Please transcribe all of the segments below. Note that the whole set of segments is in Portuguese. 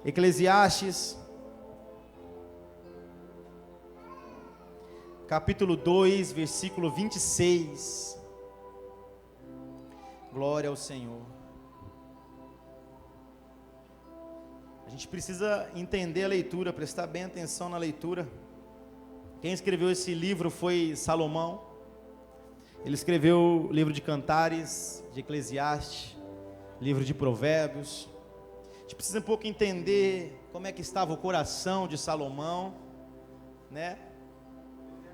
Eclesiastes, capítulo 2, versículo 26. Glória ao Senhor. A gente precisa entender a leitura, prestar bem atenção na leitura. Quem escreveu esse livro foi Salomão. Ele escreveu o livro de Cantares, de Eclesiastes, livro de Provérbios. A gente precisa um pouco entender como é que estava o coração de Salomão, né?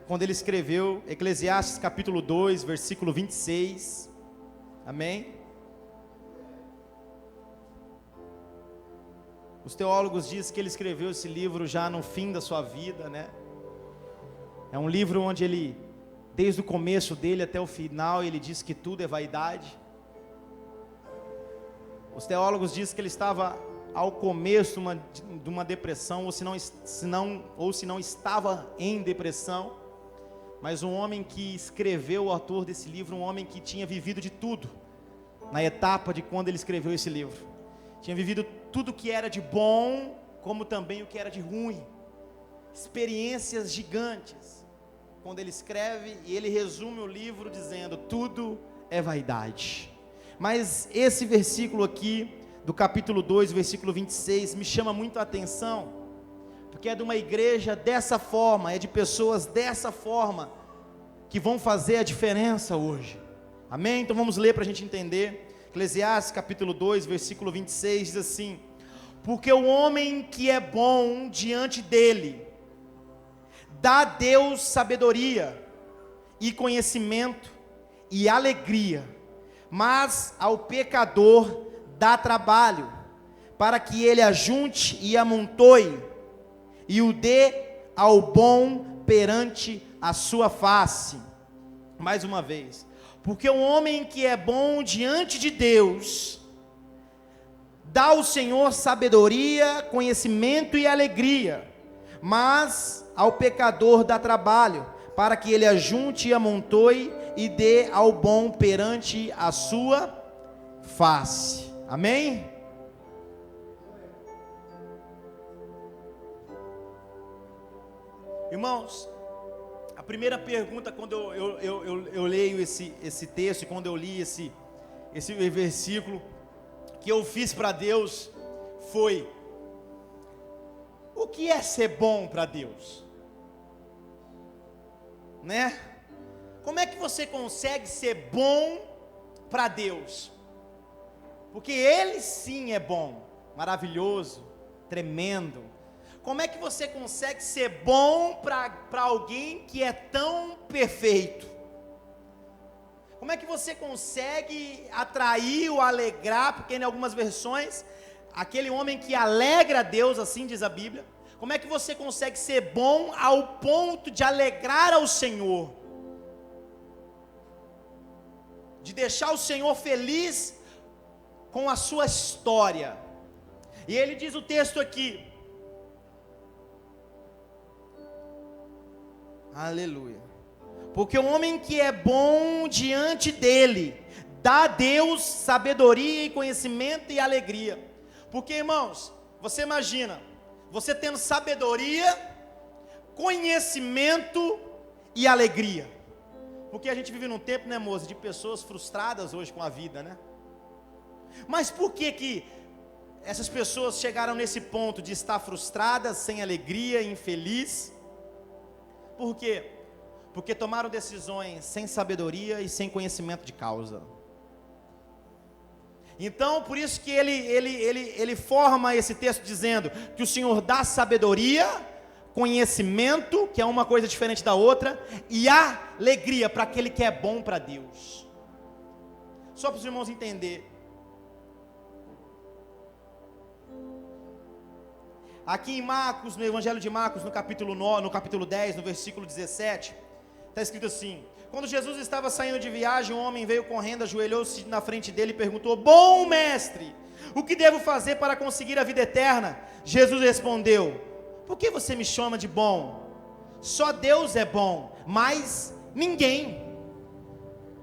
Quando ele escreveu Eclesiastes capítulo 2, versículo 26, amém? Os teólogos dizem que ele escreveu esse livro já no fim da sua vida, né? É um livro onde ele, desde o começo dele até o final, ele diz que tudo é vaidade. Os teólogos dizem que ele estava ao começo de uma depressão, ou se não estava em depressão. Mas um homem que escreveu, o autor desse livro, um homem que tinha vivido de tudo, na etapa de quando ele escreveu esse livro. Tinha vivido tudo que era de bom, como também o que era de ruim. Experiências gigantes. Quando ele escreve, e ele resume o livro dizendo, tudo é vaidade. Mas esse versículo aqui, do capítulo 2, versículo 26, me chama muito a atenção, porque é de uma igreja dessa forma, é de pessoas dessa forma, que vão fazer a diferença hoje, amém? Então vamos ler para a gente entender. Eclesiastes capítulo 2, versículo 26, diz assim: porque o homem que é bom diante dele, dá a Deus sabedoria, e conhecimento, e alegria, mas ao pecador dá trabalho, para que ele ajunte e amontoe, e o dê ao bom perante a sua face. Mais uma vez, porque o homem que é bom diante de Deus, dá ao Senhor sabedoria, conhecimento e alegria, mas ao pecador dá trabalho, para que ele ajunte e amontoe, e dê ao bom perante a sua face. Amém? Irmãos, a primeira pergunta quando eu leio esse texto, e quando eu li esse versículo, que eu fiz para Deus, foi: o que é ser bom para Deus? Né? Como é que você consegue ser bom para Deus? Porque Ele sim é bom, maravilhoso, tremendo. Como é que você consegue ser bom para alguém que é tão perfeito? Como é que você consegue atrair ou alegrar, porque em algumas versões, aquele homem que alegra a Deus, assim diz a Bíblia. Como é que você consegue ser bom ao ponto de alegrar ao Senhor? De deixar o Senhor feliz com a sua história. E ele diz o texto aqui, aleluia, porque o homem que é bom diante dele, dá a Deus sabedoria e conhecimento e alegria. Porque, irmãos, você imagina, você tendo sabedoria, conhecimento e alegria. Porque a gente vive num tempo, né, moça, de pessoas frustradas hoje com a vida, né? Mas por que essas pessoas chegaram nesse ponto de estar frustradas, sem alegria, infeliz? Por quê? Porque tomaram decisões sem sabedoria e sem conhecimento de causa. Então, por isso que ele forma esse texto dizendo que o Senhor dá sabedoria, conhecimento, que é uma coisa diferente da outra, e alegria para aquele que é bom para Deus. Só para os irmãos entenderem. Aqui em Marcos, no Evangelho de Marcos, no capítulo 9, no capítulo 10, no versículo 17, está escrito assim: quando Jesus estava saindo de viagem, um homem veio correndo, ajoelhou-se na frente dele e perguntou: bom mestre, o que devo fazer para conseguir a vida eterna? Jesus respondeu: por que você me chama de bom? Só Deus é bom, mas ninguém.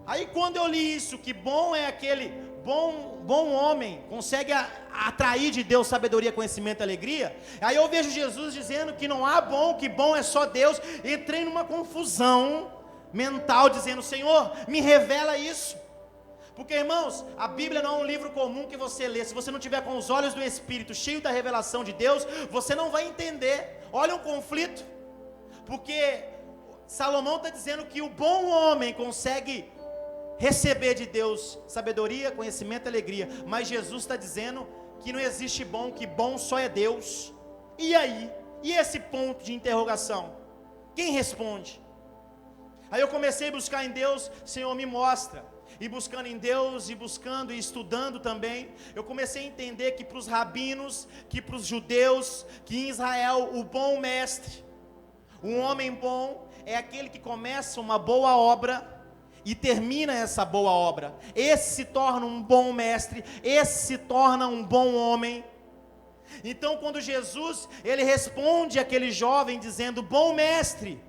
Aí quando eu li isso, que bom é aquele bom homem consegue atrair de Deus sabedoria, conhecimento e alegria, aí eu vejo Jesus dizendo que não há bom, que bom é só Deus. Entrei numa confusão mental, dizendo: Senhor, me revela isso. Porque, irmãos, a Bíblia não é um livro comum que você lê. Se você não tiver com os olhos do Espírito, cheio da revelação de Deus, você não vai entender. Olha um conflito, porque Salomão está dizendo que o bom homem consegue receber de Deus sabedoria, conhecimento e alegria, mas Jesus está dizendo que não existe bom, que bom só é Deus. E aí? E esse ponto de interrogação? Quem responde? Aí eu comecei a buscar em Deus: Senhor, me mostra. E buscando em Deus, e buscando e estudando também, eu comecei a entender que para os rabinos, que para os judeus, que em Israel o bom mestre, um homem bom, é aquele que começa uma boa obra e termina essa boa obra. Esse se torna um bom mestre, esse se torna um bom homem. Então, quando Jesus, ele responde àquele jovem dizendo: bom mestre,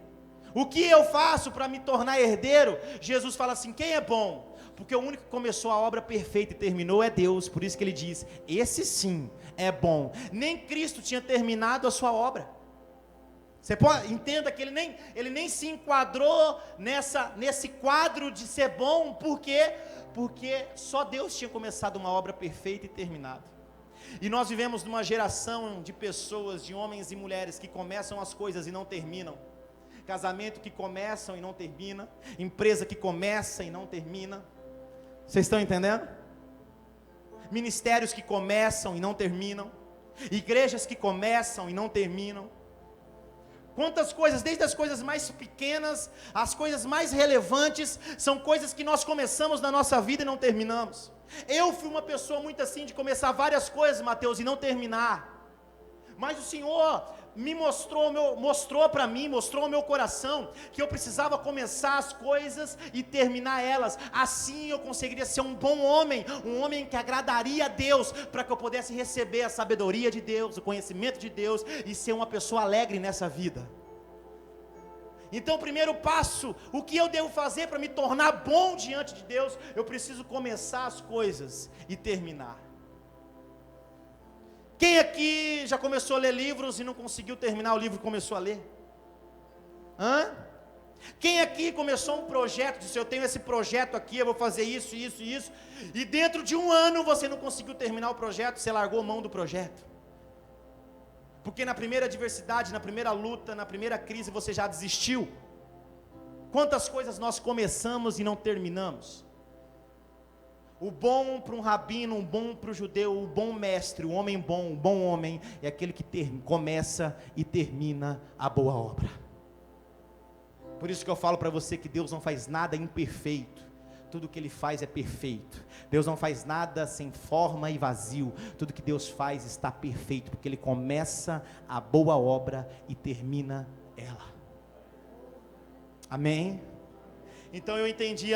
o que eu faço para me tornar herdeiro? Jesus fala assim: quem é bom? Porque o único que começou a obra perfeita e terminou é Deus. Por isso que ele diz: esse sim é bom. Nem Cristo tinha terminado a sua obra. Você entenda que ele nem se enquadrou nesse quadro de ser bom. Por quê? Porque só Deus tinha começado uma obra perfeita e terminada. E nós vivemos numa geração de pessoas, de homens e mulheres que começam as coisas e não terminam. Casamento que começam e não termina, empresa que começa e não termina. Vocês estão entendendo? Ministérios que começam e não terminam, igrejas que começam e não terminam. Quantas coisas, desde as coisas mais pequenas, as coisas mais relevantes, são coisas que nós começamos na nossa vida e não terminamos. Eu fui uma pessoa muito assim, de começar várias coisas, Mateus, e não terminar. Mas o Senhor me mostrou para mim, mostrou ao meu coração, que eu precisava começar as coisas e terminar elas. Assim eu conseguiria ser um bom homem, um homem que agradaria a Deus, para que eu pudesse receber a sabedoria de Deus, o conhecimento de Deus, e ser uma pessoa alegre nessa vida. Então, o primeiro passo, o que eu devo fazer para me tornar bom diante de Deus? Eu preciso começar as coisas e terminar. Quem aqui já começou a ler livros e não conseguiu terminar o livro que começou a ler? Quem aqui começou um projeto, disse: eu tenho esse projeto aqui, eu vou fazer isso, isso e isso, e dentro de um ano você não conseguiu terminar o projeto, você largou mão do projeto? Porque na primeira adversidade, na primeira luta, na primeira crise você já desistiu? Quantas coisas nós começamos e não terminamos? O bom para um rabino, o bom para o judeu, o bom mestre, o homem bom, o bom homem, é aquele que começa e termina a boa obra. Por isso que eu falo para você que Deus não faz nada imperfeito, tudo que Ele faz é perfeito. Deus não faz nada sem forma e vazio, tudo que Deus faz está perfeito, porque Ele começa a boa obra e termina ela. Amém? Então eu entendi,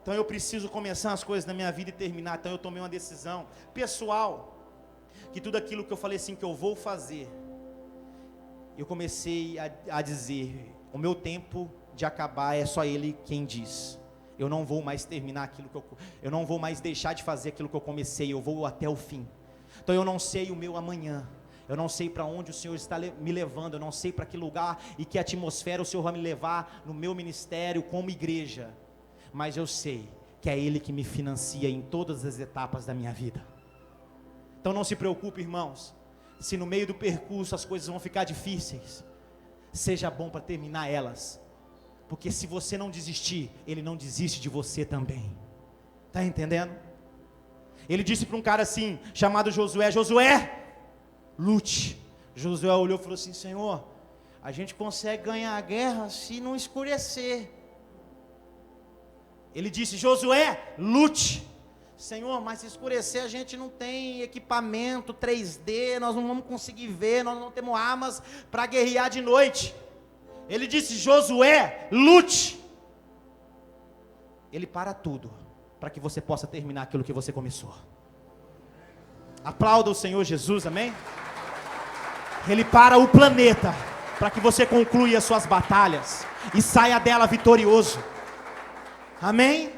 então eu preciso começar as coisas na minha vida e terminar. Então eu tomei uma decisão pessoal, que tudo aquilo que eu falei assim, que eu vou fazer, eu comecei a dizer: o meu tempo de acabar é só Ele quem diz. Eu não vou mais terminar aquilo que eu não vou mais deixar de fazer aquilo que eu comecei, eu vou até o fim. Então eu não sei o meu amanhã, eu não sei para onde o Senhor está me levando, eu não sei para que lugar e que atmosfera o Senhor vai me levar no meu ministério como igreja, mas eu sei que é Ele que me financia em todas as etapas da minha vida. Então não se preocupe, irmãos, se no meio do percurso as coisas vão ficar difíceis, seja bom para terminar elas, porque se você não desistir, Ele não desiste de você também. Está entendendo? Ele disse para um cara assim, chamado Josué: Josué, lute. Josué olhou e falou assim: Senhor, a gente consegue ganhar a guerra se não escurecer. Ele disse: Josué, lute. Senhor, mas se escurecer a gente não tem equipamento 3D, nós não vamos conseguir ver, nós não temos armas para guerrear de noite. Ele disse: Josué, lute. Ele para tudo para que você possa terminar aquilo que você começou. Aplauda o Senhor Jesus, amém? Ele para o planeta para que você conclua as suas batalhas e saia dela vitorioso. Amém?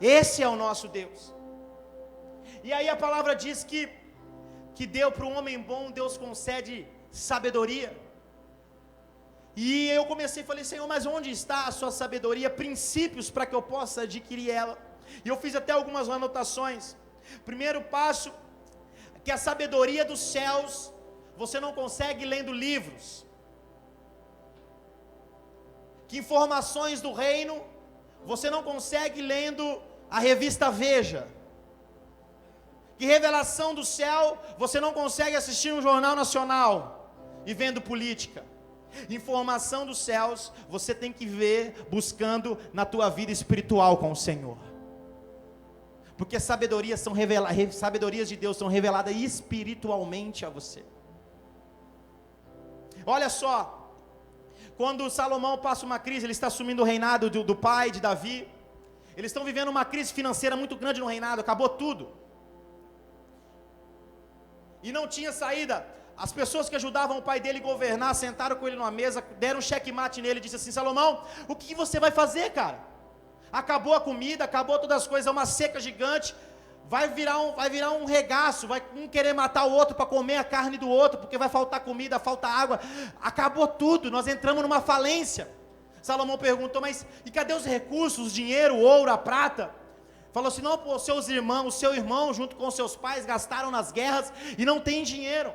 Esse é o nosso Deus. E aí a palavra diz que deu para o homem bom, Deus concede sabedoria. E eu comecei e falei, Senhor, mas onde está a sua sabedoria, princípios para que eu possa adquirir ela? E eu fiz até algumas anotações. Primeiro passo, que a sabedoria dos céus, você não consegue lendo livros. Que informações do reino, você não consegue lendo a revista Veja. Que revelação do céu, você não consegue assistir um jornal nacional e vendo política. Informação dos céus, você tem que ver buscando na tua vida espiritual com o Senhor. Porque sabedorias de Deus são reveladas espiritualmente a você. Olha só, quando Salomão passa uma crise, ele está assumindo o reinado do pai de Davi. Eles estão vivendo uma crise financeira muito grande no reinado, acabou tudo. E não tinha saída. As pessoas que ajudavam o pai dele a governar, sentaram com ele numa mesa, deram um checkmate nele e disse assim, Salomão, o que você vai fazer, cara? Acabou a comida, acabou todas as coisas, é uma seca gigante, vai virar um regaço, vai um querer matar o outro para comer a carne do outro, porque vai faltar comida, falta água, acabou tudo, nós entramos numa falência. Salomão perguntou, mas e cadê os recursos, o dinheiro, o ouro, a prata? Falou assim, não, pô, o seu irmão junto com seus pais gastaram nas guerras e não tem dinheiro.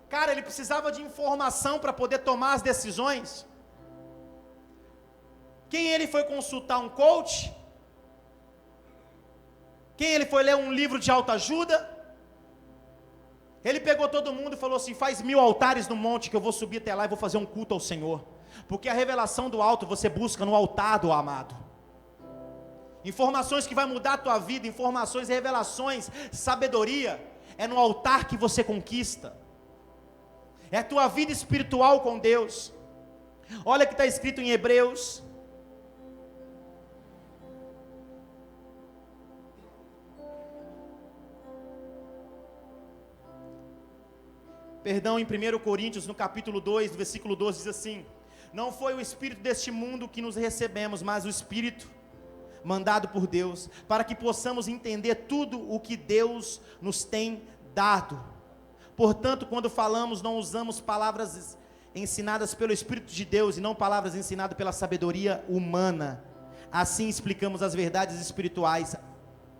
Cara, ele precisava de informação para poder tomar as decisões. Quem ele foi consultar? Um coach? Quem ele foi ler um livro de autoajuda? Ele pegou todo mundo e falou assim, faz 1000 altares no monte que eu vou subir até lá e vou fazer um culto ao Senhor. Porque a revelação do alto você busca no altar do amado. Informações que vai mudar a tua vida, informações, revelações, sabedoria, é no altar que você conquista. É a tua vida espiritual com Deus. Olha o que está escrito em Hebreus. Perdão, em 1 Coríntios, no capítulo 2, no versículo 12, diz assim, não foi o espírito deste mundo que nos recebemos, mas o espírito mandado por Deus, para que possamos entender tudo o que Deus nos tem dado. Portanto, quando falamos, não usamos palavras ensinadas pelo Espírito de Deus e não palavras ensinadas pela sabedoria humana. Assim explicamos as verdades espirituais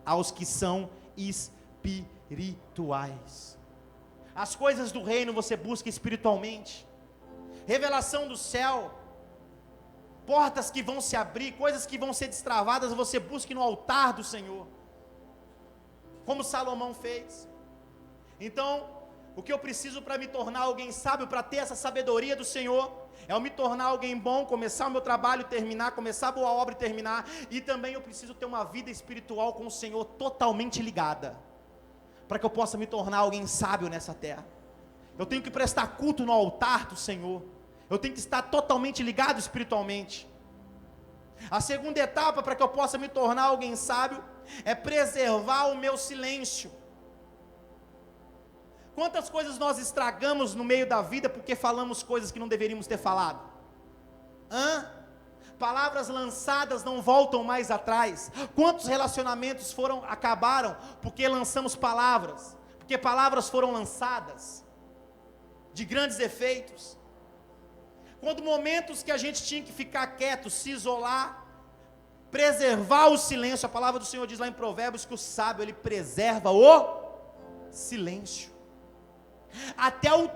aos que são espirituais. As coisas do reino você busca espiritualmente. Revelação do céu, portas que vão se abrir, coisas que vão ser destravadas, você busca no altar do Senhor. Como Salomão fez. Então, o que eu preciso para me tornar alguém sábio, para ter essa sabedoria do Senhor, é eu me tornar alguém bom, começar o meu trabalho, terminar, começar a boa obra e terminar, e também eu preciso ter uma vida espiritual com o Senhor totalmente ligada, para que eu possa me tornar alguém sábio nessa terra. Eu tenho que prestar culto no altar do Senhor, eu tenho que estar totalmente ligado espiritualmente. A segunda etapa para que eu possa me tornar alguém sábio, é preservar o meu silêncio. Quantas coisas nós estragamos no meio da vida porque falamos coisas que não deveríamos ter falado? Palavras lançadas não voltam mais atrás. Quantos relacionamentos acabaram porque lançamos palavras? Porque palavras foram lançadas de grandes efeitos. Quando momentos que a gente tinha que ficar quieto, se isolar, preservar o silêncio. A palavra do Senhor diz lá em Provérbios que o sábio ele preserva o silêncio. Até o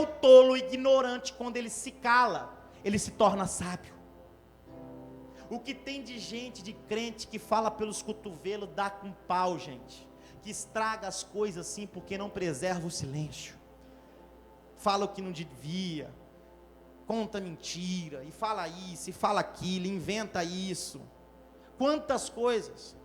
tolo ignorante, quando ele se cala, ele se torna sábio. O que tem de gente, de crente, que fala pelos cotovelos, dá com pau, gente, que estraga as coisas assim, porque não preserva o silêncio, fala o que não devia, conta mentira, e fala isso, e fala aquilo, inventa isso, quantas coisas,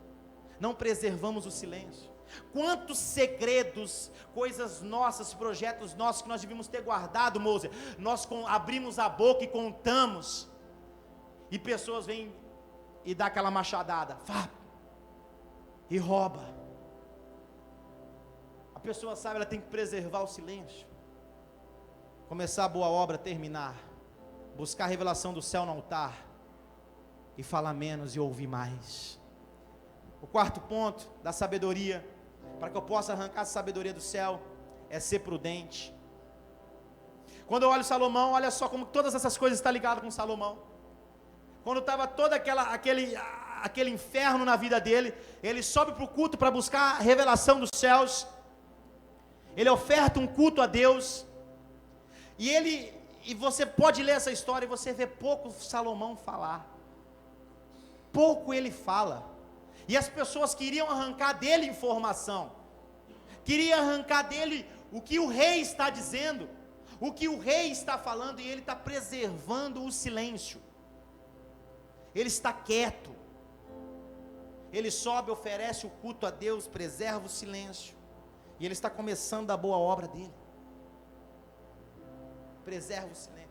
não preservamos o silêncio. Quantos segredos, coisas nossas, projetos nossos que nós devíamos ter guardado, Moisés, nós abrimos a boca e contamos, e pessoas vêm e dá aquela machadada, e rouba. A pessoa sabe, ela tem que preservar o silêncio, começar a boa obra, terminar, buscar a revelação do céu no altar, e falar menos e ouvir mais. O quarto ponto da sabedoria, para que eu possa arrancar a sabedoria do céu, é ser prudente. Quando eu olho Salomão, olha só como todas essas coisas estão ligadas com Salomão. Quando estava todo aquele inferno na vida dele, ele sobe para o culto para buscar a revelação dos céus. Ele oferta um culto a Deus. E você pode ler essa história e você vê pouco Salomão falar. Pouco ele fala. E as pessoas queriam arrancar dele informação. Queriam arrancar dele o que o rei está dizendo, o que o rei está falando, e ele está preservando o silêncio. Ele está quieto. Ele sobe, oferece o culto a Deus, preserva o silêncio. E ele está começando a boa obra dele. Preserva o silêncio.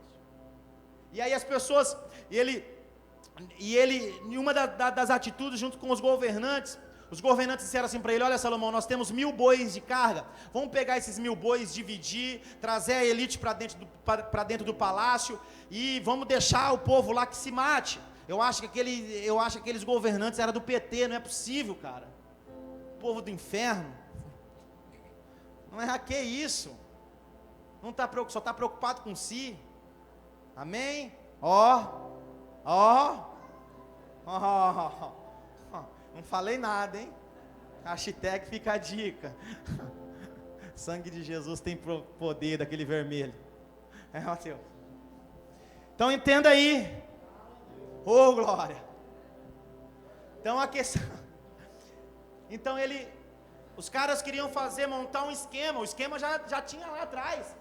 E aí as pessoas, ele, em uma das atitudes, junto com os governantes disseram assim para ele: olha, Salomão, nós temos 1000 bois de carga, vamos pegar esses 1000 bois, dividir, trazer a elite para dentro do palácio, e vamos deixar o povo lá que se mate. Eu acho que aqueles governantes eram do PT, não é possível, cara. O povo do inferno. Não é que isso. Não tá preocupado, só está preocupado com si. Amém? Não falei nada, hein? Hashtag fica a dica. Sangue de Jesus tem poder daquele vermelho. É, Mateus. Então entenda aí. Oh, glória. Então a questão. Então os caras queriam montar um esquema. O esquema já tinha lá atrás.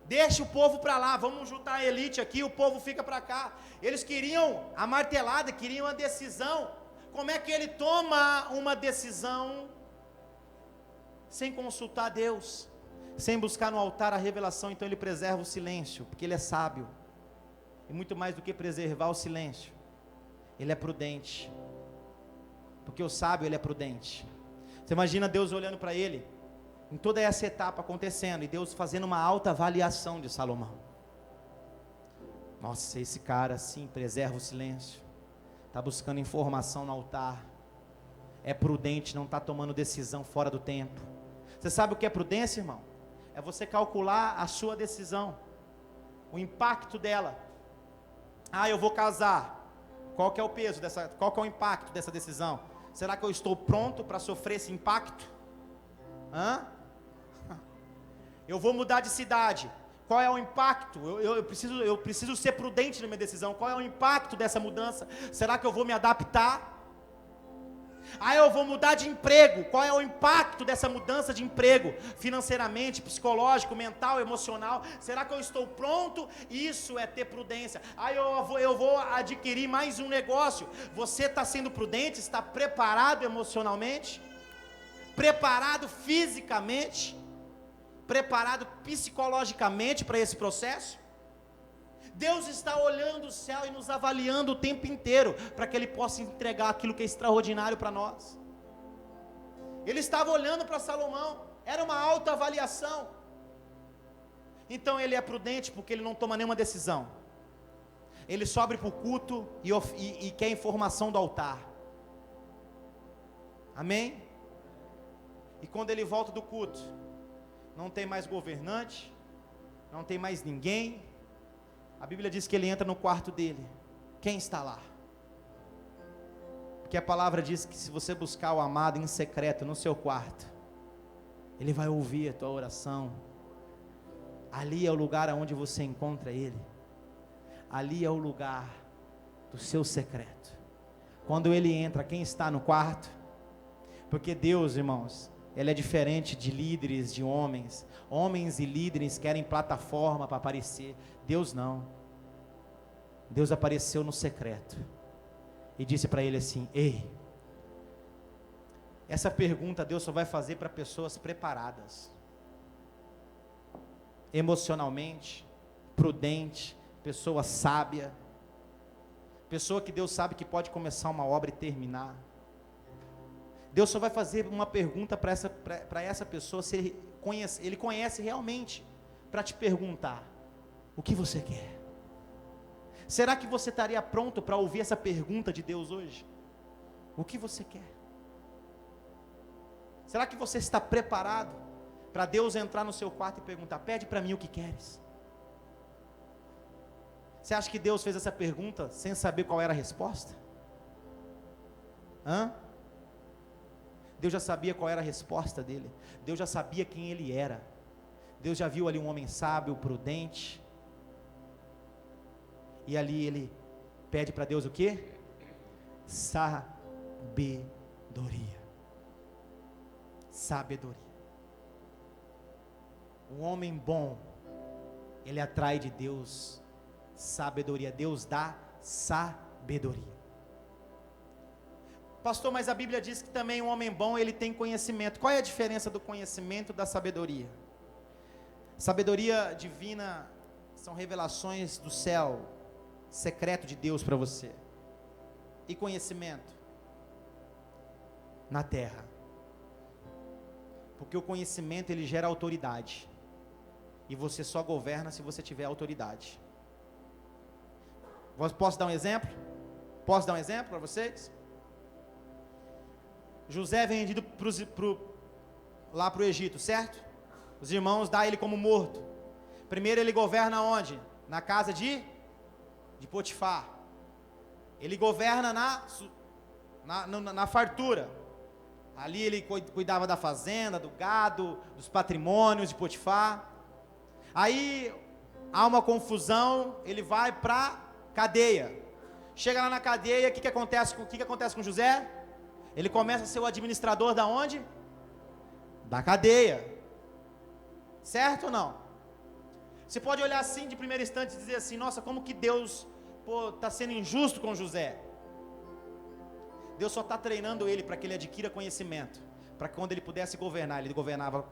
Deixa o povo para lá, vamos juntar a elite aqui, o povo fica para cá. Eles queriam a martelada, queriam a decisão. Como é que ele toma uma decisão sem consultar Deus, sem buscar no altar a revelação? Então ele preserva o silêncio, porque ele é sábio. E muito mais do que preservar o silêncio, ele é prudente. Porque o sábio, ele é prudente. Você imagina Deus olhando para ele, em toda essa etapa acontecendo, e Deus fazendo uma alta avaliação de Salomão. Nossa, esse cara assim, preserva o silêncio, está buscando informação no altar, é prudente, não está tomando decisão fora do tempo. Você sabe o que é prudência, irmão? É você calcular a sua decisão, o impacto dela. Eu vou casar, qual que é o peso qual que é o impacto dessa decisão? Será que eu estou pronto para sofrer esse impacto? Eu vou mudar de cidade, qual é o impacto? Eu preciso ser prudente na minha decisão. Qual é o impacto dessa mudança? Será que eu vou me adaptar? Eu vou mudar de emprego, qual é o impacto dessa mudança de emprego? Financeiramente, psicológico, mental, emocional. Será que eu estou pronto? Isso é ter prudência. Eu vou adquirir mais um negócio. Você está sendo prudente? Está preparado emocionalmente? Preparado fisicamente? Preparado psicologicamente para esse processo? Deus está olhando o céu e nos avaliando o tempo inteiro, para que Ele possa entregar aquilo que é extraordinário para nós. Ele estava olhando para Salomão, era uma autoavaliação. Então ele é prudente, porque ele não toma nenhuma decisão. Ele sobe para o culto e quer informação do altar. Amém? E quando ele volta do culto, não tem mais governante, não tem mais ninguém. A Bíblia diz que ele entra no quarto dele. Quem está lá? Porque a palavra diz que se você buscar o amado em secreto no seu quarto, ele vai ouvir a tua oração. Ali é o lugar onde você encontra ele. Ali é o lugar do seu secreto. Quando ele entra, quem está no quarto? Porque Deus, irmãos, Ele é diferente de líderes, de homens. Homens e líderes querem plataforma para aparecer. Deus não. Deus apareceu no secreto e disse para ele assim: ei, essa pergunta Deus só vai fazer para pessoas preparadas, emocionalmente, prudente, pessoa sábia, pessoa que Deus sabe que pode começar uma obra e terminar. Deus só vai fazer uma pergunta para essa pessoa se ele conhece realmente, para te perguntar: o que você quer? Será que você estaria pronto para ouvir essa pergunta de Deus hoje? O que você quer? Será que você está preparado para Deus entrar no seu quarto e perguntar: pede para mim o que queres? Você acha que Deus fez essa pergunta sem saber qual era a resposta? Deus já sabia qual era a resposta dele. Deus já sabia quem ele era. Deus já viu ali um homem sábio, prudente. E ali ele pede para Deus o quê? Sabedoria. Sabedoria. Um homem bom, ele atrai de Deus sabedoria. Deus dá sabedoria. Pastor, mas a Bíblia diz que também um homem bom, ele tem conhecimento. Qual é a diferença do conhecimento da sabedoria? Sabedoria divina são revelações do céu, secreto de Deus para você. E conhecimento na terra. Porque o conhecimento, ele gera autoridade. E você só governa se você tiver autoridade. Posso dar um exemplo? Posso dar um exemplo para vocês? José é vendido lá para o Egito, certo? Os irmãos dão ele como morto. Primeiro ele governa onde? Na casa de Potifar. Ele governa na fartura. Ali ele cuidava da fazenda, do gado, dos patrimônios de Potifar. Aí há uma confusão, ele vai para cadeia. Chega lá na cadeia, o que acontece com José? Ele começa a ser o administrador da onde? Da cadeia. Certo ou não? Você pode olhar assim de primeiro instante e dizer assim: nossa, como que Deus está sendo injusto com José? Deus só está treinando ele para que ele adquira conhecimento, para que quando ele pudesse governar, ele governava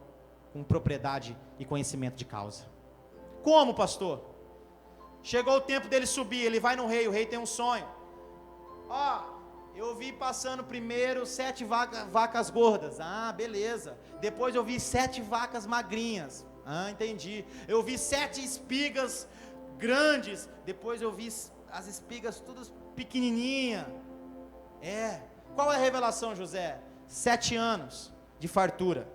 com propriedade e conhecimento de causa. Como, pastor? Chegou o tempo dele subir, ele vai no rei, o rei tem um sonho. Eu vi passando primeiro 7 vacas gordas. Beleza. Depois eu vi 7 vacas magrinhas. Entendi. Eu vi 7 espigas grandes. Depois eu vi as espigas todas pequenininhas. Qual é a revelação, José? 7 anos de fartura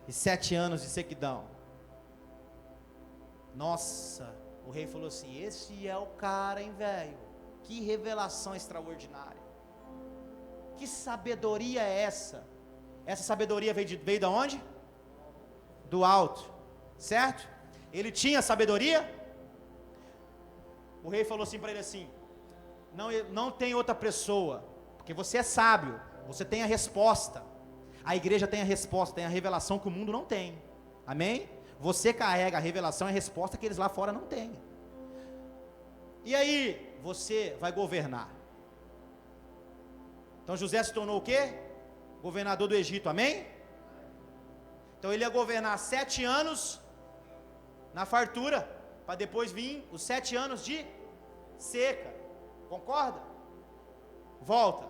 e 7 anos de sequidão. Nossa, o rei falou assim: esse é o cara, hein, velho? Que revelação extraordinária. Que sabedoria é essa? Essa sabedoria veio de onde? Do alto, certo? Ele tinha sabedoria? O rei falou assim para ele assim: não tem outra pessoa, porque você é sábio, você tem a resposta. A igreja tem a resposta, tem a revelação que o mundo não tem. Amém? Você carrega a revelação e a resposta que eles lá fora não têm. E aí, você vai governar. Então José se tornou o quê? Governador do Egito, amém? Então ele ia governar 7 anos na fartura, para depois vir os 7 anos de seca. Concorda? Volta.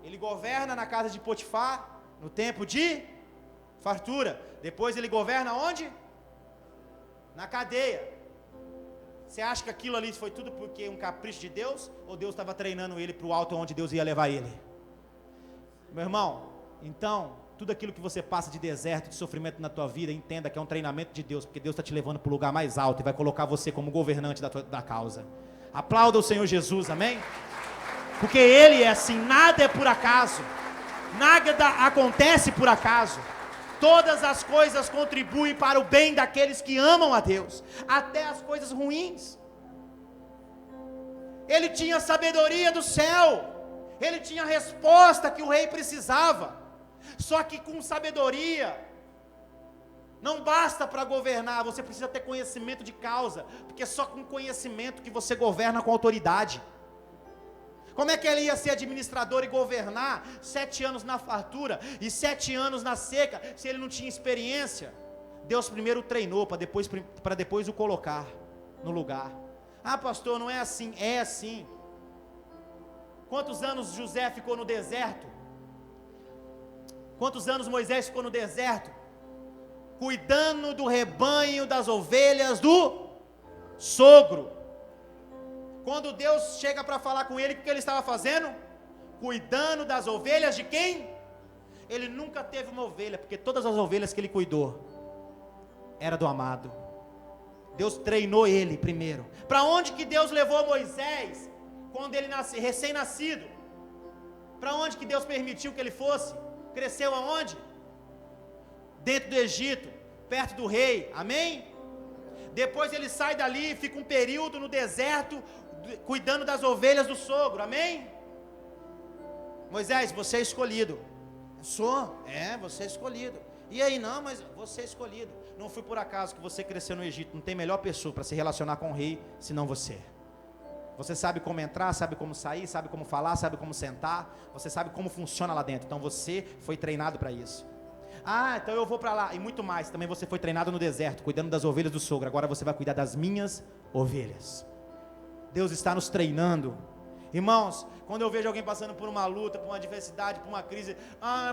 Ele governa na casa de Potifar, no tempo de fartura. Depois ele governa onde? Na cadeia. Você acha que aquilo ali foi tudo porque um capricho de Deus? Ou Deus estava treinando ele para o alto onde Deus ia levar ele? Meu irmão, então, tudo aquilo que você passa de deserto, de sofrimento na tua vida, entenda que é um treinamento de Deus, porque Deus está te levando para o lugar mais alto e vai colocar você como governante da causa. Aplauda o Senhor Jesus, amém? Porque Ele é assim, nada é por acaso, nada acontece por acaso. Todas as coisas contribuem para o bem daqueles que amam a Deus, até as coisas ruins. Ele tinha sabedoria do céu, ele tinha a resposta que o rei precisava. Só que com sabedoria não basta para governar, você precisa ter conhecimento de causa, porque é só com conhecimento que você governa com autoridade. Como é que ele ia ser administrador e governar 7 anos na fartura e 7 anos na seca, se ele não tinha experiência? Deus primeiro treinou para depois o colocar no lugar. Pastor, não é assim. É assim. Quantos anos José ficou no deserto? Quantos anos Moisés ficou no deserto? Cuidando do rebanho das ovelhas do sogro. Quando Deus chega para falar com ele, o que ele estava fazendo? Cuidando das ovelhas de quem? Ele nunca teve uma ovelha, porque todas as ovelhas que ele cuidou era do amado. Deus treinou ele primeiro. Para onde que Deus levou Moisés quando ele nasceu, recém-nascido? Para onde que Deus permitiu que ele fosse? Cresceu aonde? Dentro do Egito, perto do rei, amém? Depois ele sai dali e fica um período no deserto, cuidando das ovelhas do sogro, amém? Moisés, você é escolhido. Sou? Você é escolhido. E aí, não, mas você é escolhido. Não foi por acaso que você cresceu no Egito. Não tem melhor pessoa para se relacionar com o rei, senão você. Você sabe como entrar, sabe como sair, sabe como falar, sabe como sentar. Você sabe como funciona lá dentro. Então você foi treinado para isso. Então eu vou para lá. E muito mais, também você foi treinado no deserto, cuidando das ovelhas do sogro. Agora você vai cuidar das minhas ovelhas. Deus está nos treinando. Irmãos, quando eu vejo alguém passando por uma luta, por uma adversidade, por uma crise,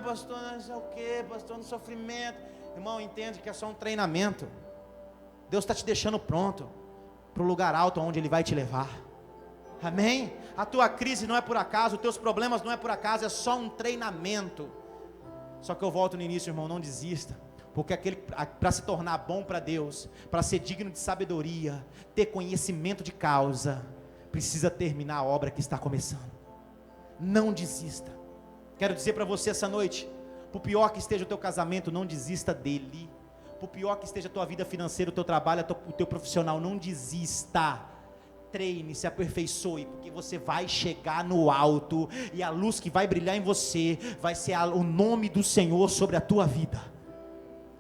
pastor, não sei o que, pastor, no sofrimento, irmão, entende que é só um treinamento. Deus está te deixando pronto para o lugar alto onde Ele vai te levar, amém? A tua crise não é por acaso, os teus problemas não é por acaso, é só um treinamento. Só que eu volto no início, irmão, não desista, porque para se tornar bom para Deus, para ser digno de sabedoria, ter conhecimento de causa, precisa terminar a obra que está começando. Não desista. Quero dizer para você essa noite, por pior que esteja o teu casamento, não desista dele. Por pior que esteja a tua vida financeira, o teu trabalho, o teu profissional, não desista. Treine, se aperfeiçoe, porque você vai chegar no alto, e a luz que vai brilhar em você, vai ser o nome do Senhor sobre a tua vida,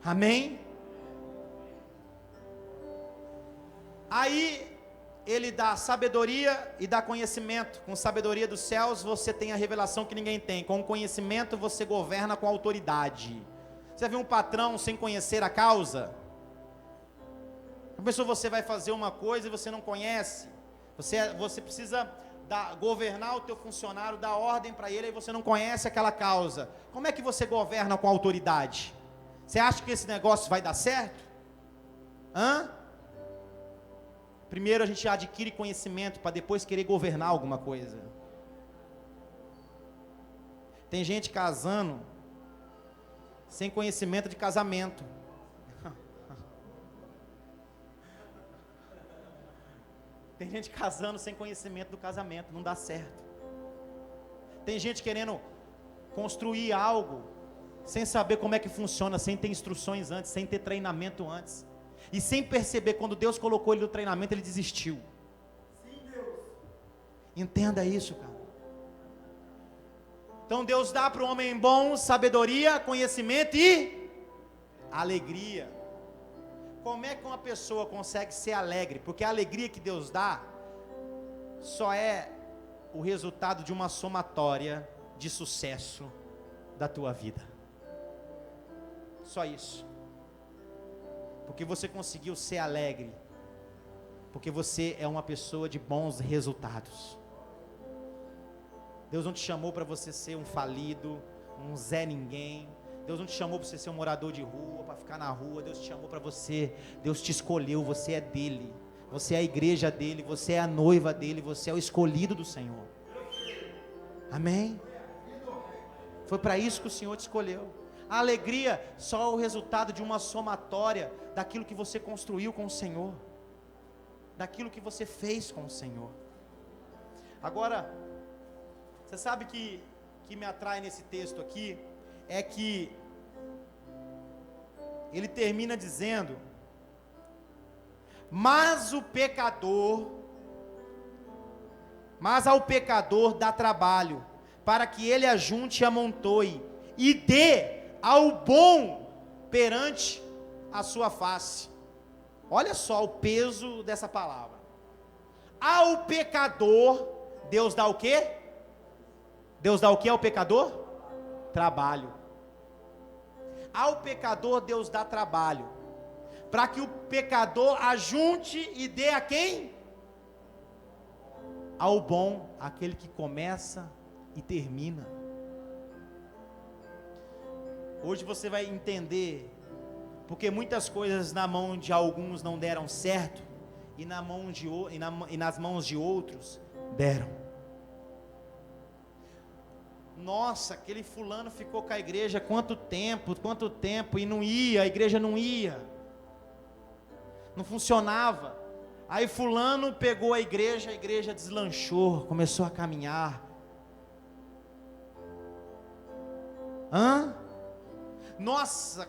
amém? Aí, Ele dá sabedoria e dá conhecimento. Com sabedoria dos céus você tem a revelação que ninguém tem. Com conhecimento você governa com autoridade. Você viu um patrão sem conhecer a causa? A pessoa, você vai fazer uma coisa e você não conhece. Você precisa governar o teu funcionário, dar ordem para ele, e você não conhece aquela causa. Como é que você governa com autoridade? Você acha que esse negócio vai dar certo? Primeiro a gente adquire conhecimento para depois querer governar alguma coisa. Tem gente casando sem conhecimento de casamento. Tem gente casando sem conhecimento do casamento, não dá certo. Tem gente querendo construir algo sem saber como é que funciona, sem ter instruções antes, sem ter treinamento antes. E sem perceber, quando Deus colocou ele no treinamento, ele desistiu. Sim, Deus. Entenda isso, cara. Então Deus dá para o homem bom sabedoria, conhecimento e alegria. Como é que uma pessoa consegue ser alegre? Porque a alegria que Deus dá só é o resultado de uma somatória de sucesso da tua vida. Só isso. Porque você conseguiu ser alegre, porque você é uma pessoa de bons resultados. Deus não te chamou para você ser um falido, um Zé Ninguém. Deus não te chamou para você ser um morador de rua, para ficar na rua. Deus te chamou para você, Deus te escolheu, você é dele. Você é a igreja dele, você é a noiva dele, você é o escolhido do Senhor. Amém? Foi para isso que o Senhor te escolheu. A alegria só é o resultado de uma somatória daquilo que você construiu com o Senhor, daquilo que você fez com o Senhor. Agora, você sabe que me atrai nesse texto aqui, é que ele termina dizendo: mas ao pecador dá trabalho, para que ele ajunte e amontoe, e dê ao bom perante a sua face. Olha só o peso dessa palavra. Ao pecador, Deus dá o quê? Deus dá o quê ao pecador? Trabalho. Ao pecador Deus dá trabalho, para que o pecador ajunte e dê a quem? Ao bom, aquele que começa e termina. Hoje você vai entender porque muitas coisas na mão de alguns não deram certo, e nas mãos de outros deram. Nossa, aquele fulano ficou com a igreja quanto tempo, e não ia, a igreja não ia, não funcionava. Aí fulano pegou a igreja deslanchou, começou a caminhar. Nossa,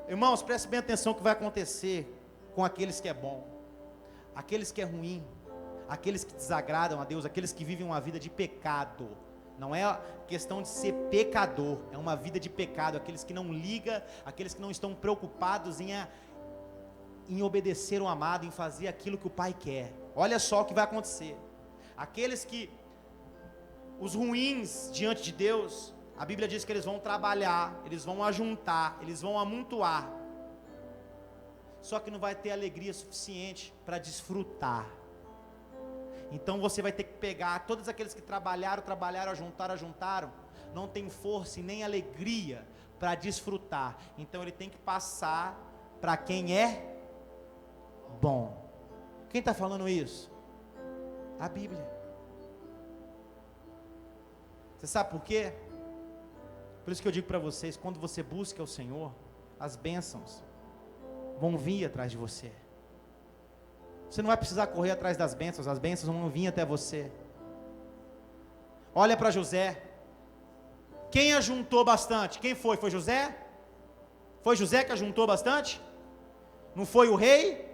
irmãos, prestem bem atenção o que vai acontecer com aqueles que é bom, aqueles que é ruim, aqueles que desagradam a Deus, aqueles que vivem uma vida de pecado. Não é questão de ser pecador, é uma vida de pecado, aqueles que não ligam, aqueles que não estão preocupados em obedecer o amado, em fazer aquilo que o Pai quer. Olha só o que vai acontecer. Os ruins diante de Deus, a Bíblia diz que eles vão trabalhar, eles vão ajuntar, eles vão amontoar, só que não vai ter alegria suficiente para desfrutar. Então você vai ter que pegar todos aqueles que trabalharam, ajuntaram, não tem força e nem alegria para desfrutar. Então ele tem que passar para quem é bom. Quem está falando isso? A Bíblia. Você sabe por quê? Por isso que eu digo para vocês, quando você busca o Senhor, as bênçãos vão vir atrás de você. Você não vai precisar correr atrás das bênçãos, as bênçãos vão vir até você. Olha para José. Quem ajuntou bastante? Quem foi? Foi José? Foi José que ajuntou bastante? Não foi o rei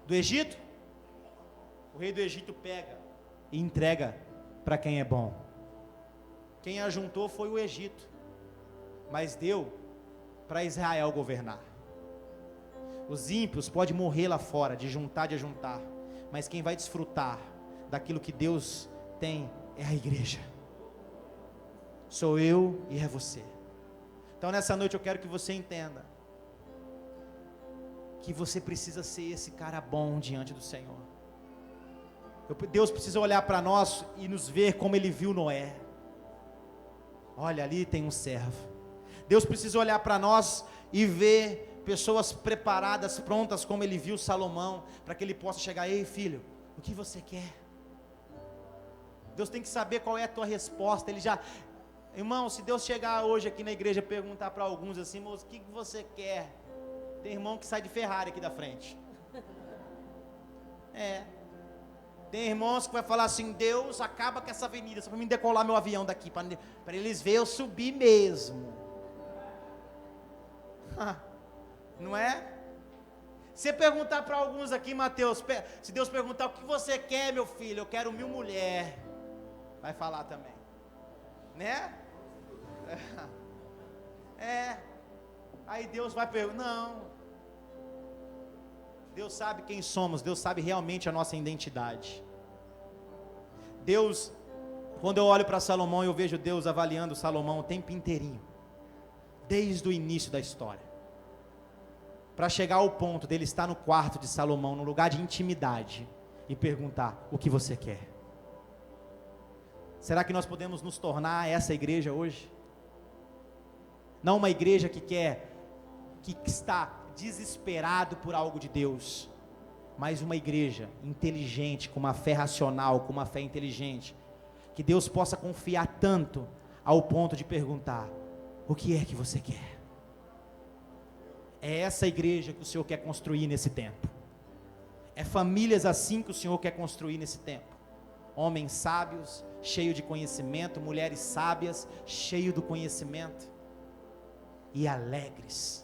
do Egito? O rei do Egito pega e entrega para quem é bom. Quem ajuntou foi o Egito, mas deu para Israel governar. Os ímpios podem morrer lá fora, de ajuntar, mas quem vai desfrutar daquilo que Deus tem é a igreja. Sou eu e é você. Então nessa noite eu quero que você entenda que você precisa ser esse cara bom diante do Senhor. Deus precisa olhar para nós e nos ver como Ele viu Noé. Olha, ali tem um servo. Deus precisa olhar para nós e ver pessoas preparadas, prontas, como Ele viu Salomão, para que ele possa chegar: ei filho, o que você quer? Deus tem que saber qual é a tua resposta. Irmão, se Deus chegar hoje aqui na igreja e perguntar para alguns assim: moço, o que você quer? Tem irmão que sai de Ferrari aqui da frente. Tem irmãos que vai falar assim: Deus, acaba com essa avenida, só para mim decolar meu avião daqui, para eles verem eu subir mesmo. Não é? Se perguntar para alguns aqui, Mateus, se Deus perguntar: o que você quer, meu filho? Eu quero 1000 mulheres. Vai falar também, né? Aí Deus vai perguntar: não. Deus sabe quem somos, Deus sabe realmente a nossa identidade. Deus, quando eu olho para Salomão, eu vejo Deus avaliando Salomão o tempo inteirinho, desde o início da história, para chegar ao ponto dele estar no quarto de Salomão, no lugar de intimidade, e perguntar: o que você quer? Será que nós podemos nos tornar essa igreja hoje? Não uma igreja que está desesperado por algo de Deus, mas uma igreja inteligente, com uma fé racional, com uma fé inteligente, que Deus possa confiar tanto ao ponto de perguntar: o que é que você quer? É essa igreja que o Senhor quer construir nesse tempo. É famílias assim que o Senhor quer construir nesse tempo. Homens sábios, cheios de conhecimento, mulheres sábias, cheios do conhecimento, e alegres,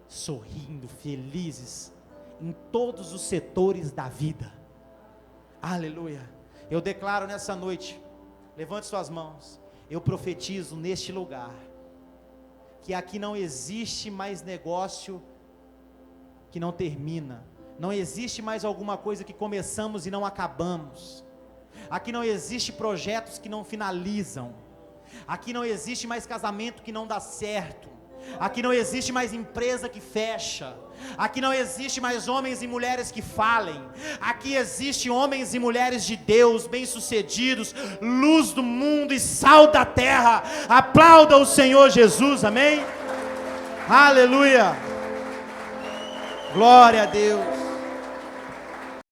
sorrindo, felizes, em todos os setores da vida. Aleluia. Eu declaro nessa noite, levante suas mãos, eu profetizo neste lugar, que aqui não existe mais negócio que não termina, não existe mais alguma coisa que começamos e não acabamos, aqui não existe projetos que não finalizam, aqui não existe mais casamento que não dá certo, aqui não existe mais empresa que fecha, aqui não existe mais homens e mulheres que falem, aqui existe homens e mulheres de Deus, bem-sucedidos, luz do mundo e sal da terra. Aplauda o Senhor Jesus, amém? Aleluia, glória a Deus.